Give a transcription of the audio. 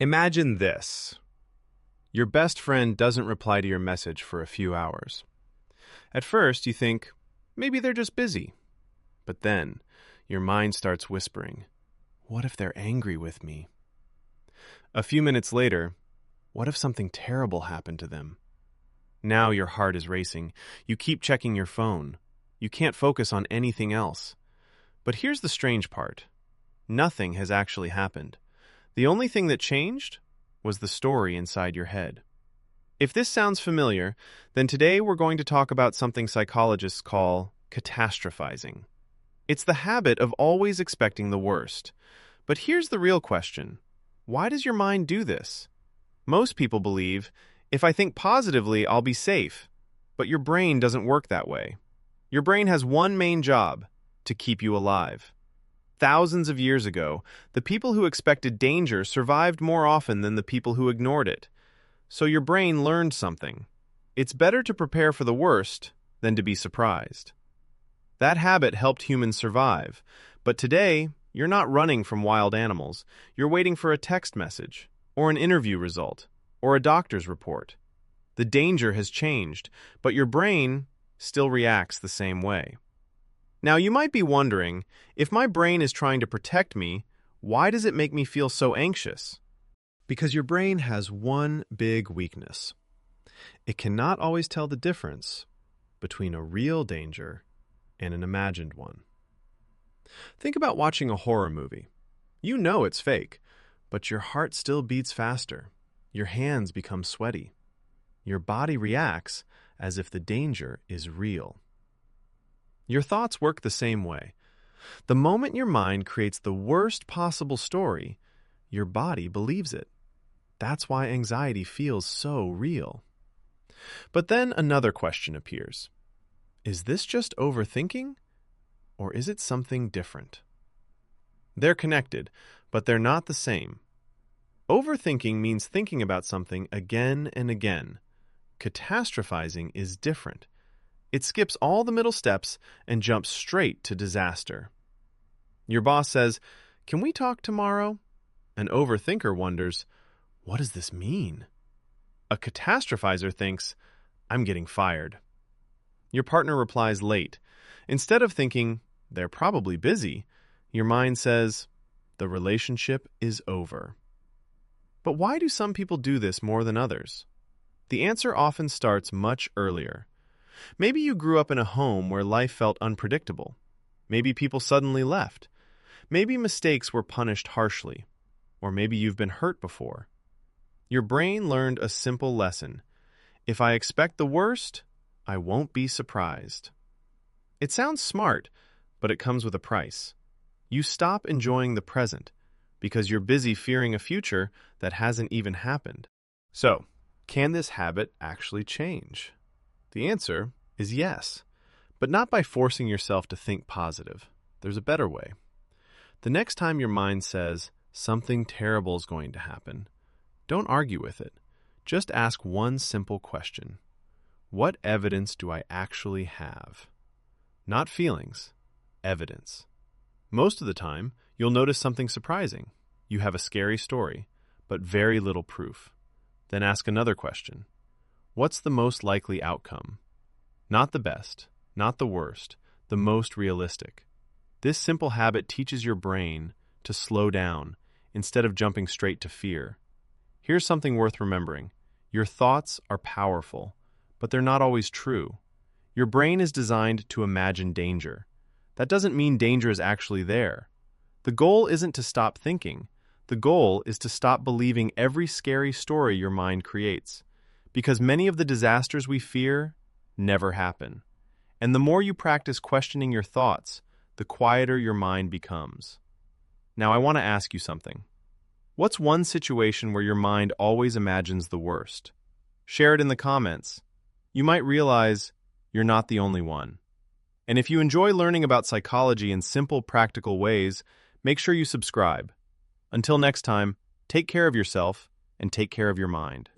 Imagine this. Your best friend doesn't reply to your message for a few hours. At first, you think, maybe they're just busy. But then, your mind starts whispering, what if they're angry with me? A few minutes later, what if something terrible happened to them? Now your heart is racing. You keep checking your phone. You can't focus on anything else. But here's the strange part. Nothing has actually happened. The only thing that changed was the story inside your head. If this sounds familiar, then today we're going to talk about something psychologists call catastrophizing. It's the habit of always expecting the worst. But here's the real question. Why does your mind do this? Most people believe, if I think positively, I'll be safe. But your brain doesn't work that way. Your brain has one main job, to keep you alive. Thousands of years ago, the people who expected danger survived more often than the people who ignored it. So your brain learned something. It's better to prepare for the worst than to be surprised. That habit helped humans survive. But today, you're not running from wild animals. You're waiting for a text message, or an interview result, or a doctor's report. The danger has changed, but your brain still reacts the same way. Now, you might be wondering, if my brain is trying to protect me, why does it make me feel so anxious? Because your brain has one big weakness. It cannot always tell the difference between a real danger and an imagined one. Think about watching a horror movie. You know it's fake, but your heart still beats faster. Your hands become sweaty. Your body reacts as if the danger is real. Your thoughts work the same way. The moment your mind creates the worst possible story, your body believes it. That's why anxiety feels so real. But then another question appears. Is this just overthinking, or is it something different? They're connected, but they're not the same. Overthinking means thinking about something again and again. Catastrophizing is different. It skips all the middle steps and jumps straight to disaster. Your boss says, "Can we talk tomorrow?" An overthinker wonders, what does this mean? A catastrophizer thinks, I'm getting fired. Your partner replies late. Instead of thinking, they're probably busy, your mind says, the relationship is over. But why do some people do this more than others? The answer often starts much earlier. Maybe you grew up in a home where life felt unpredictable. Maybe people suddenly left. Maybe mistakes were punished harshly. Or maybe you've been hurt before. Your brain learned a simple lesson. If I expect the worst, I won't be surprised. It sounds smart, but it comes with a price. You stop enjoying the present because you're busy fearing a future that hasn't even happened. So, can this habit actually change? The answer is yes, but not by forcing yourself to think positive. There's a better way. The next time your mind says something terrible is going to happen, don't argue with it. Just ask one simple question. What evidence do I actually have? Not feelings, evidence. Most of the time, you'll notice something surprising. You have a scary story, but very little proof. Then ask another question. What's the most likely outcome? Not the best, not the worst, the most realistic. This simple habit teaches your brain to slow down instead of jumping straight to fear. Here's something worth remembering. Your thoughts are powerful, but they're not always true. Your brain is designed to imagine danger. That doesn't mean danger is actually there. The goal isn't to stop thinking. The goal is to stop believing every scary story your mind creates. Because many of the disasters we fear never happen. And the more you practice questioning your thoughts, the quieter your mind becomes. Now I want to ask you something. What's one situation where your mind always imagines the worst? Share it in the comments. You might realize you're not the only one. And if you enjoy learning about psychology in simple, practical ways, make sure you subscribe. Until next time, take care of yourself and take care of your mind.